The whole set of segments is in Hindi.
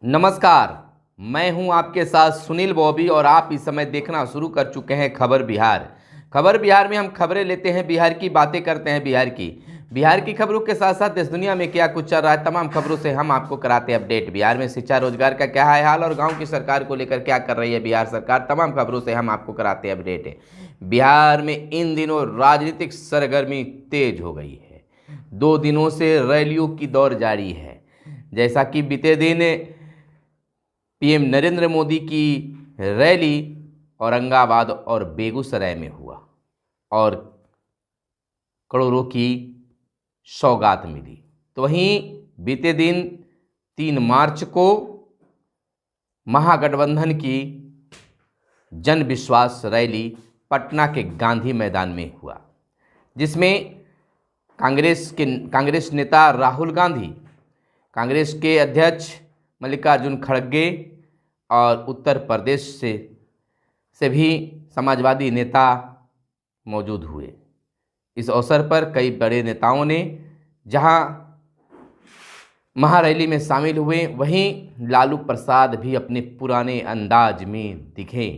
नमस्कार। मैं हूं आपके साथ सुनील बॉबी और आप इस समय देखना शुरू कर चुके हैं खबर बिहार। खबर बिहार में हम खबरें लेते हैं बिहार की, बातें करते हैं बिहार की खबरों के साथ साथ देश दुनिया में क्या कुछ चल रहा है तमाम खबरों से हम आपको कराते हैं अपडेट। बिहार में शिक्षा रोजगार का क्या है हाल और गांव की सरकार को लेकर क्या कर रही है बिहार सरकार, तमाम खबरों से हम आपको कराते हैं अपडेट। बिहार में इन दिनों राजनीतिक सरगर्मी तेज हो गई है। 2 दिनों से रैलियों की दौड़ जारी है। जैसा कि बीते दिन पीएम नरेंद्र मोदी की रैली औरंगाबाद और बेगूसराय में हुआ और करोड़ों की सौगात मिली। तो वहीं बीते दिन 3 मार्च को महागठबंधन की जन विश्वास रैली पटना के गांधी मैदान में हुआ, जिसमें कांग्रेस नेता राहुल गांधी, कांग्रेस के अध्यक्ष मल्लिकार्जुन खड़गे और उत्तर प्रदेश से भी समाजवादी नेता मौजूद हुए। इस अवसर पर कई बड़े नेताओं ने जहां महारैली में शामिल हुए, वहीं लालू प्रसाद भी अपने पुराने अंदाज में दिखे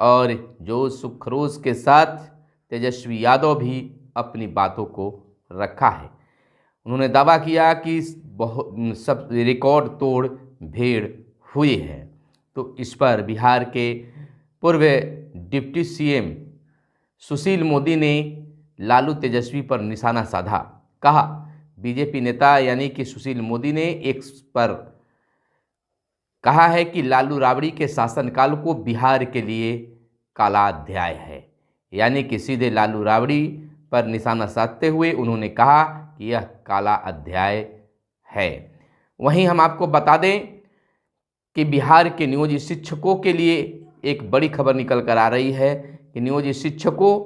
और जोश खरोश के साथ तेजस्वी यादव भी अपनी बातों को रखा है। उन्होंने दावा किया कि बहुत सब रिकॉर्ड तोड़ भीड़ हुई है। तो इस पर बिहार के पूर्व डिप्टी सीएम सुशील मोदी ने लालू तेजस्वी पर निशाना साधा। कहा, बीजेपी नेता यानी कि सुशील मोदी ने एक्स पर कहा है कि लालू राबड़ी के शासनकाल को बिहार के लिए काला अध्याय है। यानी कि सीधे लालू राबड़ी पर निशाना साधते हुए उन्होंने कहा कि यह काला अध्याय है। वहीं हम आपको बता दें कि बिहार के नियोजित शिक्षकों के लिए एक बड़ी खबर निकल कर आ रही है कि नियोजित शिक्षकों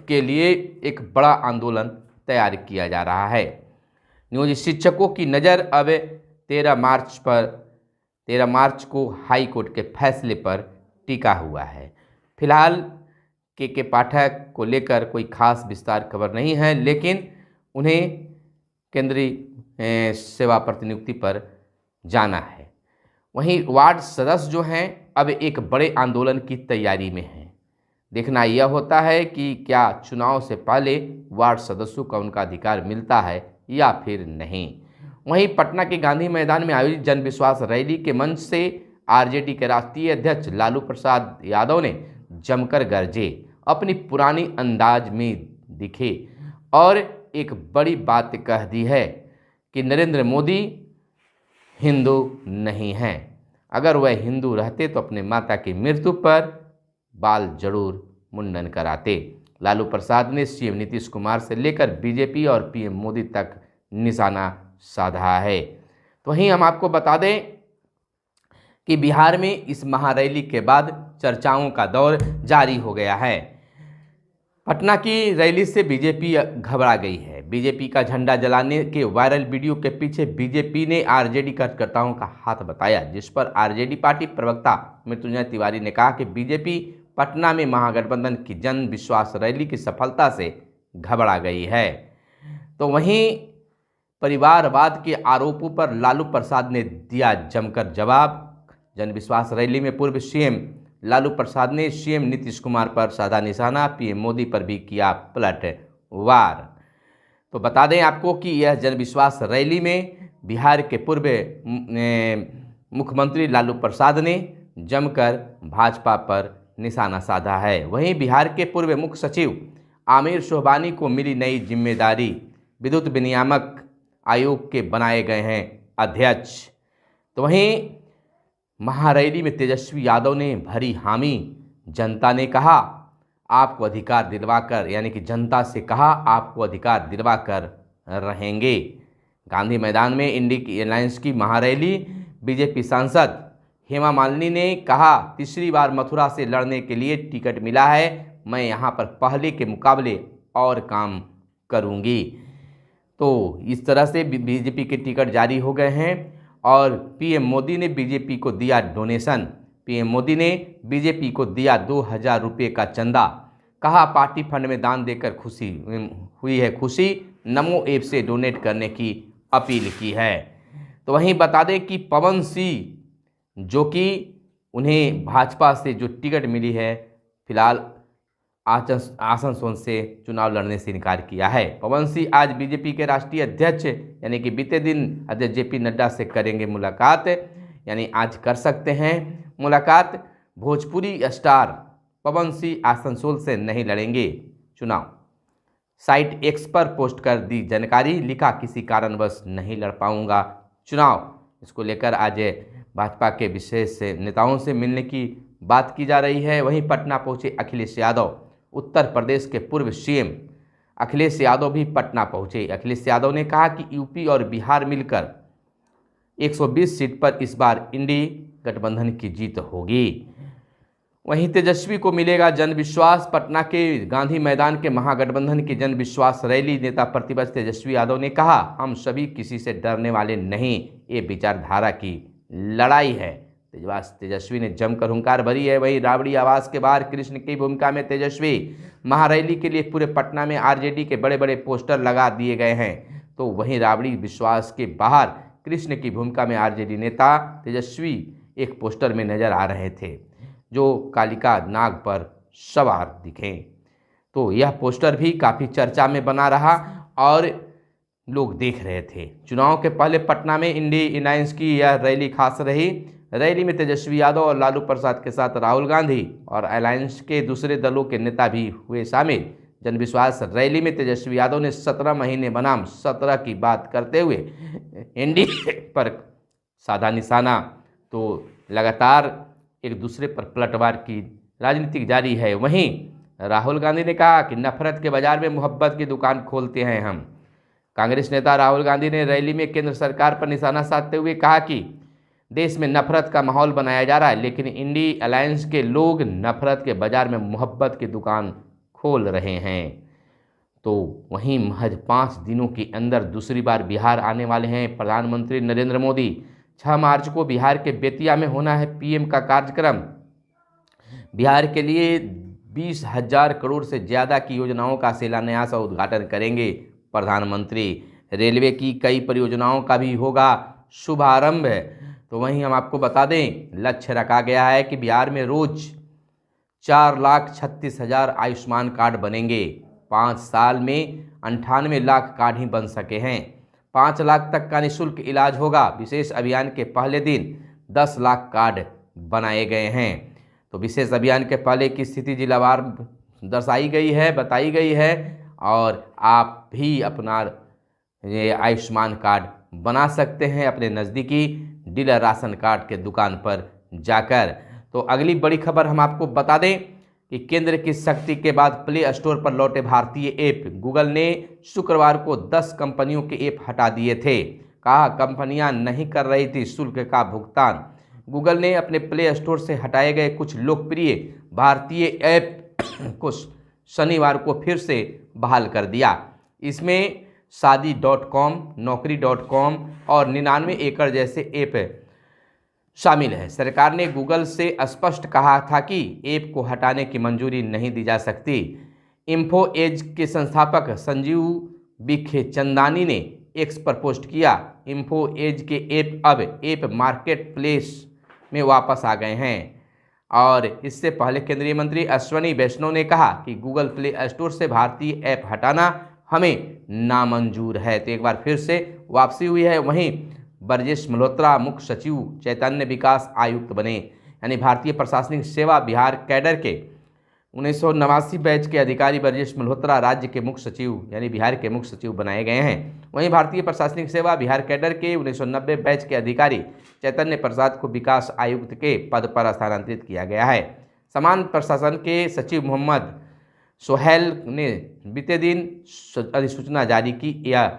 के लिए एक बड़ा आंदोलन तैयार किया जा रहा है। नियोजित शिक्षकों की नज़र अब 13 मार्च को हाई कोर्ट के फैसले पर टिका हुआ है। फिलहाल के पाठक को लेकर कोई खास विस्तार खबर नहीं है, लेकिन उन्हें केंद्रीय सेवा प्रतिनियुक्ति पर जाना है। वहीं वार्ड सदस्य जो हैं अब एक बड़े आंदोलन की तैयारी में हैं। देखना यह होता है कि क्या चुनाव से पहले वार्ड सदस्यों का उनका अधिकार मिलता है या फिर नहीं। वहीं पटना के गांधी मैदान में आयोजित जन विश्वास रैली के मंच से आरजेडी के राष्ट्रीय अध्यक्ष लालू प्रसाद यादव ने जमकर गरजे, अपनी पुरानी अंदाज में दिखे और एक बड़ी बात कह दी है कि नरेंद्र मोदी हिंदू नहीं हैं। अगर वह हिंदू रहते तो अपने माता की मृत्यु पर बाल जरूर मुंडन कराते। लालू प्रसाद ने सीएम नीतीश कुमार से लेकर बीजेपी और पीएम मोदी तक निशाना साधा है। तो वहीं हम आपको बता दें कि बिहार में इस महारैली के बाद चर्चाओं का दौर जारी हो गया है। पटना की रैली से बीजेपी घबरा गई है। बीजेपी का झंडा जलाने के वायरल वीडियो के पीछे बीजेपी ने आरजेडी कार्यकर्ताओं का हाथ बताया, जिस पर आरजेडी पार्टी प्रवक्ता मृत्युंजय तिवारी ने कहा कि बीजेपी पटना में महागठबंधन की जन विश्वास रैली की सफलता से घबरा गई है। तो वहीं परिवारवाद के आरोपों पर लालू प्रसाद ने दिया जमकर जवाब। जन विश्वास रैली में पूर्व सीएम लालू प्रसाद ने सीएम नीतीश कुमार पर साधा निशाना, पीएम मोदी पर भी किया पलटवार। तो बता दें आपको कि यह जन विश्वास रैली में बिहार के पूर्व मुख्यमंत्री लालू प्रसाद ने जमकर भाजपा पर निशाना साधा है। वहीं बिहार के पूर्व मुख्य सचिव आमिर सुबहानी को मिली नई जिम्मेदारी, विद्युत विनियामक आयोग के बनाए गए हैं अध्यक्ष। तो वहीं महारैली में तेजस्वी यादव ने भरी हामी। जनता ने कहा आपको अधिकार दिलवाकर, यानी कि जनता से कहा आपको अधिकार दिलवाकर रहेंगे। गांधी मैदान में इंडी अलायंस की महारैली, बीजेपी सांसद हेमा मालिनी ने कहा तीसरी बार मथुरा से लड़ने के लिए टिकट मिला है, मैं यहां पर पहले के मुकाबले और काम करूंगी। तो इस तरह से बीजेपी के टिकट जारी हो गए हैं और पीएम मोदी ने बीजेपी को दिया डोनेशन। पीएम मोदी ने बीजेपी को दिया 2000 रुपये का चंदा। कहा पार्टी फंड में दान देकर खुशी हुई है खुशी, नमो ऐप से डोनेट करने की अपील की है। तो वहीं बता दें कि पवन सिंह जो कि उन्हें भाजपा से जो टिकट मिली है, फिलहाल आसनसोल से चुनाव लड़ने से इनकार किया है। पवन सिंह आज बीजेपी के राष्ट्रीय अध्यक्ष यानी कि बीते दिन अध्यक्ष जेपी नड्डा से करेंगे मुलाकात, यानी आज कर सकते हैं मुलाकात। भोजपुरी स्टार पवन सिंह आसनसोल से नहीं लड़ेंगे चुनाव। साइट एक्स पर पोस्ट कर दी जानकारी, लिखा किसी कारणवश नहीं लड़ पाऊंगा चुनाव। इसको लेकर आज भाजपा के विशेष नेताओं से मिलने की बात की जा रही है। वहीं पटना पहुंचे अखिलेश यादव। उत्तर प्रदेश के पूर्व सीएम अखिलेश यादव भी पटना पहुंचे। अखिलेश यादव ने कहा कि यूपी और बिहार मिलकर 120 सीट पर इस बार इंडी गठबंधन की जीत होगी। वहीं तेजस्वी को मिलेगा जन विश्वास। पटना के गांधी मैदान के महागठबंधन की जन विश्वास रैली नेता प्रतिपक्ष तेजस्वी यादव ने कहा, हम सभी किसी से डरने वाले नहीं, ये विचारधारा की लड़ाई है। तेजस्वी ने जमकर हुंकार भरी है। वहीं राबड़ी आवास के बाहर कृष्ण की भूमिका में तेजस्वी महारैली के लिए पूरे पटना में आरजेडी के बड़े बड़े पोस्टर लगा दिए गए हैं। तो वहीं राबड़ी विश्वास के बाहर कृष्ण की भूमिका में आरजेडी नेता तेजस्वी एक पोस्टर में नजर आ रहे थे जो कालिका नाग पर सवार दिखे। तो यह पोस्टर भी काफ़ी चर्चा में बना रहा और लोग देख रहे थे। चुनाव के पहले पटना में इंडी अलायंस की यह रैली खास रही। रैली में तेजस्वी यादव और लालू प्रसाद के साथ राहुल गांधी और अलायंस के दूसरे दलों के नेता भी हुए शामिल। जनविश्वास रैली में तेजस्वी यादव ने 17 महीने बनाम 17 की बात करते हुए एनडीए पर साधा निशाना। तो लगातार एक दूसरे पर पलटवार की राजनीति जारी है। वहीं राहुल गांधी ने कहा कि नफरत के बाजार में मोहब्बत की दुकान खोलते हैं हम। कांग्रेस नेता राहुल गांधी ने रैली में केंद्र सरकार पर निशाना साधते हुए कहा कि देश में नफरत का माहौल बनाया जा रहा है, लेकिन इंडी अलायंस के लोग नफरत के बाजार में मोहब्बत की दुकान खोल रहे हैं। तो वहीं महज 5 दिनों के अंदर दूसरी बार बिहार आने वाले हैं प्रधानमंत्री नरेंद्र मोदी। 6 मार्च को बिहार के बेतिया में होना है पीएम का कार्यक्रम। बिहार के लिए 20,000 करोड़ से ज़्यादा की योजनाओं का शिलान्यास और उद्घाटन करेंगे प्रधानमंत्री। रेलवे की कई परियोजनाओं का भी होगा शुभारंभ। तो वहीं हम आपको बता दें, लक्ष्य रखा गया है कि बिहार में रोज 4,36,000 आयुष्मान कार्ड बनेंगे। 5 साल में 98 लाख कार्ड ही बन सके हैं। 5 लाख तक का निःशुल्क इलाज होगा। विशेष अभियान के पहले दिन 10 लाख कार्ड बनाए गए हैं। तो विशेष अभियान के पहले की स्थिति जिलावार दर्शाई गई है, बताई गई है और आप भी अपना ये आयुष्मान कार्ड बना सकते हैं अपने नज़दीकी डीलर राशन कार्ड के दुकान पर जाकर। तो अगली बड़ी खबर हम आपको बता दें कि केंद्र की सख्ती के बाद प्ले स्टोर पर लौटे भारतीय ऐप। गूगल ने शुक्रवार को 10 कंपनियों के ऐप हटा दिए थे। कहा कंपनियां नहीं कर रही थी शुल्क का भुगतान। गूगल ने अपने प्ले स्टोर से हटाए गए कुछ लोकप्रिय भारतीय ऐप को शनिवार को फिर से बहाल कर दिया। इसमें शादी.com, नौकरी.com और 99 एकड़ जैसे ऐप शामिल है। सरकार ने गूगल से स्पष्ट कहा था कि ऐप को हटाने की मंजूरी नहीं दी जा सकती। इन्फो एज के संस्थापक संजीव बिखेचंदानी ने एक्स पर पोस्ट किया, इन्फो एज के ऐप अब ऐप मार्केट प्लेस में वापस आ गए हैं। और इससे पहले केंद्रीय मंत्री अश्विनी वैष्णव ने कहा कि गूगल प्ले स्टोर से भारतीय ऐप हटाना हमें नामंजूर है। तो एक बार फिर से वापसी हुई है। वहीं ब्रजेश मल्होत्रा मुख्य सचिव चैतन्य विकास आयुक्त बने, यानी भारतीय प्रशासनिक सेवा बिहार कैडर के 1989 बैच के अधिकारी ब्रजेश मल्होत्रा राज्य के मुख्य सचिव यानी बिहार के मुख्य सचिव बनाए गए हैं। वहीं भारतीय प्रशासनिक सेवा बिहार कैडर के 1990 बैच के अधिकारी चैतन्य प्रसाद को विकास आयुक्त के पद पर स्थानांतरित किया गया है। समान प्रशासन के सचिव मोहम्मद सोहेल ने बीते दिन अधिसूचना जारी की। यह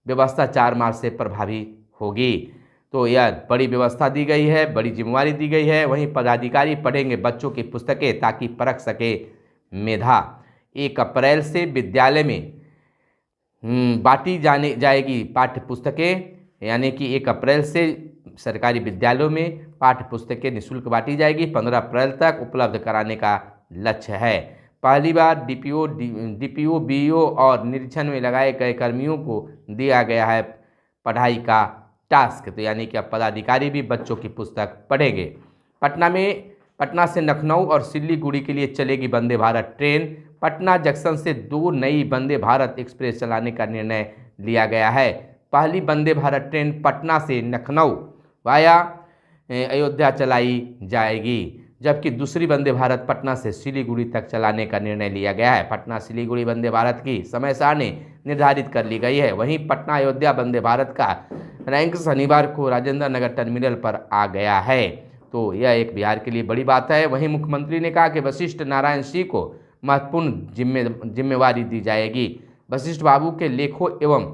व्यवस्था 4 मार्च से प्रभावी होगी। तो यह बड़ी व्यवस्था दी गई है, बड़ी जिम्मेवारी दी गई है। वहीं पदाधिकारी पढ़ेंगे बच्चों की पुस्तकें ताकि परख सके मेधा। 1 अप्रैल से विद्यालय में बांटी जाएगी पाठ्य पुस्तकें, यानी कि 1 अप्रैल से सरकारी विद्यालयों में पाठ्य पुस्तकें निःशुल्क बांटी जाएगी। 15 अप्रैल तक उपलब्ध कराने का लक्ष्य है। पहली बार डीपीओ बीईओ और निरीक्षण में लगाए गए कर्मियों को दिया गया है पढ़ाई का टास्क, तो यानी कि अब पदाधिकारी भी बच्चों की पुस्तक पढ़ेंगे। पटना से लखनऊ और सिल्लीगुड़ी के लिए चलेगी वंदे भारत ट्रेन। पटना जंक्शन से 2 नई वंदे भारत एक्सप्रेस चलाने का निर्णय लिया गया है। पहली वंदे भारत ट्रेन पटना से लखनऊ वाया अयोध्या चलाई जाएगी, जबकि दूसरी वंदे भारत पटना से सिलीगुड़ी तक चलाने का निर्णय लिया गया है। पटना सिलीगुड़ी वंदे भारत की समय सारणी निर्धारित कर ली गई है। वहीं पटना अयोध्या वंदे भारत का रैंक शनिवार को राजेंद्र नगर टर्मिनल पर आ गया है। तो यह एक बिहार के लिए बड़ी बात है। वहीं मुख्यमंत्री ने कहा कि वशिष्ठ नारायण सिंह को महत्वपूर्ण जिम्मेवारी दी जाएगी। वशिष्ठ बाबू के लेखों एवं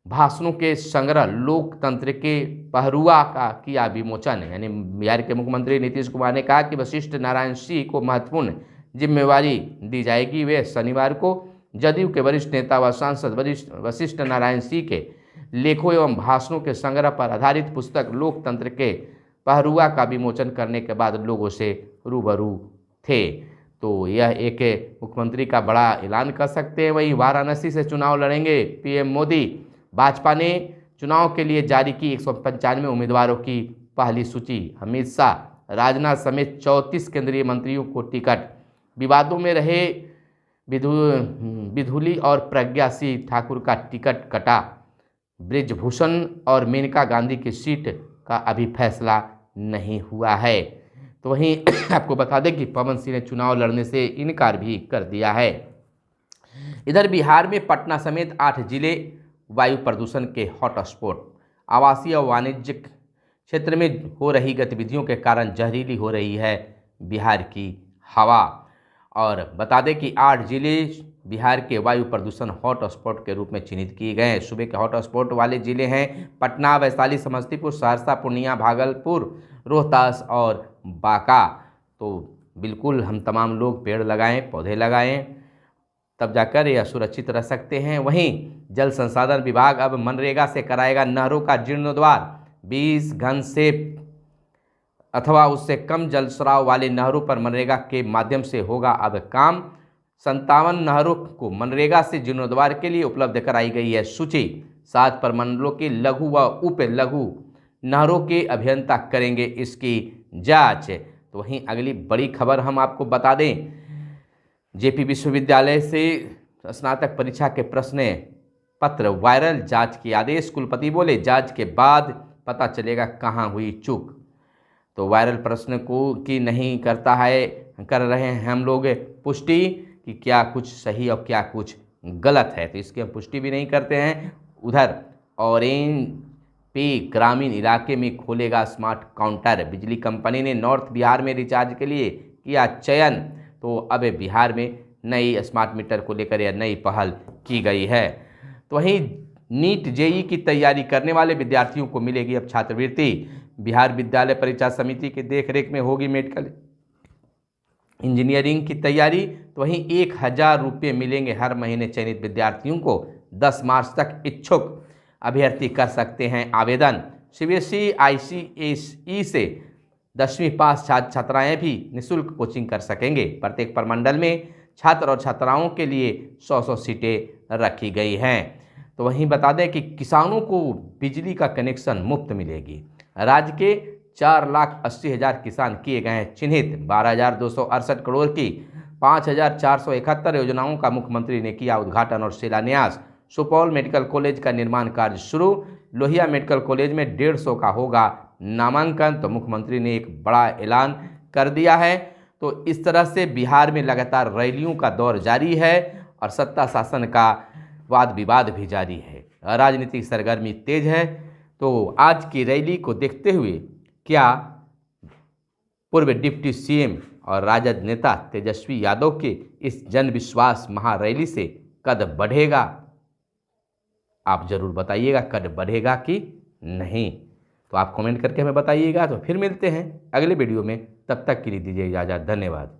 भाषणों के संग्रह लोकतंत्र के पहरुआ का किया विमोचन। यानी बिहार के मुख्यमंत्री नीतीश कुमार ने कहा कि वशिष्ठ नारायण सिंह को महत्वपूर्ण जिम्मेवारी दी जाएगी। वे शनिवार को जदयू के वरिष्ठ नेता व सांसद वशिष्ठ नारायण सिंह के लेखों एवं भाषणों के संग्रह पर आधारित पुस्तक लोकतंत्र के पहरुआ का विमोचन करने के बाद लोगों से रूबरू थे। तो यह एक मुख्यमंत्री का बड़ा ऐलान कर सकते हैं। वहीं वाराणसी से चुनाव लड़ेंगे पीएम मोदी। भाजपा ने चुनाव के लिए जारी की 195 उम्मीदवारों की पहली सूची। अमित शाह, राजनाथ समेत 34 केंद्रीय मंत्रियों को टिकट। विवादों में रहे विधुली और प्रज्ञा सिंह ठाकुर का टिकट कटा। ब्रिजभूषण और मेनका गांधी की सीट का अभी फैसला नहीं हुआ है। तो वहीं आपको बता दें कि पवन सिंह ने चुनाव लड़ने से इनकार भी कर दिया है। इधर बिहार में पटना समेत 8 जिले वायु प्रदूषण के हॉटस्पॉट। आवासीय और वाणिज्यिक क्षेत्र में हो रही गतिविधियों के कारण जहरीली हो रही है बिहार की हवा। और बता दें कि 8 जिले बिहार के वायु प्रदूषण हॉटस्पॉट के रूप में चिन्हित किए गए हैं। सूबे के हॉटस्पॉट वाले जिले हैं पटना, वैशाली, समस्तीपुर, सहरसा, पूर्णिया, भागलपुर, रोहतास और बांका। तो बिल्कुल हम तमाम लोग पेड़ लगाएं, पौधे लगाएं, तब जाकर यह सुरक्षित रह सकते हैं। वहीं जल संसाधन विभाग अब मनरेगा से कराएगा नहरों का जीर्णोद्धार। 20 घन से अथवा उससे कम जलस्राव वाले नहरों पर मनरेगा के माध्यम से होगा अब काम। 57 नहरों को मनरेगा से जीर्णोद्धार के लिए उपलब्ध कराई गई है सूची। 7 प्रमंडलों की लघु व उप लघु नहरों के अभियंता करेंगे इसकी जांच। तो वहीं अगली बड़ी खबर हम आपको बता दें, जेपी विश्वविद्यालय से स्नातक परीक्षा के प्रश्न पत्र वायरल, जांच के आदेश। कुलपति बोले जांच के बाद पता चलेगा कहां हुई चूक। तो वायरल प्रश्न को कि नहीं कर रहे हैं हम लोग पुष्टि कि क्या कुछ सही और क्या कुछ गलत है, तो इसकी हम पुष्टि भी नहीं करते हैं। उधर ऑरेंज पे ग्रामीण इलाके में खोलेगा स्मार्ट काउंटर। बिजली कंपनी ने नॉर्थ बिहार में रिचार्ज के लिए किया चयन। तो अब बिहार में नई स्मार्ट मीटर को लेकर यह नई पहल की गई है। तो वहीं नीट जेई की तैयारी करने वाले विद्यार्थियों को मिलेगी अब छात्रवृत्ति। बिहार विद्यालय परीक्षा समिति की देखरेख में होगी मेडिकल इंजीनियरिंग की तैयारी। तो वहीं 1000 रुपये मिलेंगे हर महीने चयनित विद्यार्थियों को। 10 मार्च तक इच्छुक अभ्यर्थी कर सकते हैं आवेदन। सीबीएसई आईसीएसई से 10वीं पास छात्र छात्राएँ भी निःशुल्क कोचिंग कर सकेंगे। प्रत्येक प्रमंडल में छात्र और छात्राओं के लिए 100 सीटें रखी गई हैं। तो वहीं बता दें कि किसानों को बिजली का कनेक्शन मुफ्त मिलेगी। राज्य के 4,80,000 किसान किए गए हैं चिन्हित। 12,268 करोड़ की 5,471 योजनाओं का मुख्यमंत्री ने किया उद्घाटन और शिलान्यास। सुपौल मेडिकल कॉलेज का निर्माण कार्य शुरू। लोहिया मेडिकल कॉलेज में 150 का होगा नामांकन। तो मुख्यमंत्री ने एक बड़ा ऐलान कर दिया है। तो इस तरह से बिहार में लगातार रैलियों का दौर जारी है और सत्ता शासन का वाद विवाद भी जारी है। राजनीतिक सरगर्मी तेज है। तो आज की रैली को देखते हुए क्या पूर्व डिप्टी सीएम और राजद नेता तेजस्वी यादव के इस जन विश्वास महारैली से कद बढ़ेगा? आप जरूर बताइएगा कद बढ़ेगा कि नहीं। तो आप कमेंट करके हमें बताइएगा। तो फिर मिलते हैं अगले वीडियो में, तब तक के लिए दीजिए इजाज़त। धन्यवाद।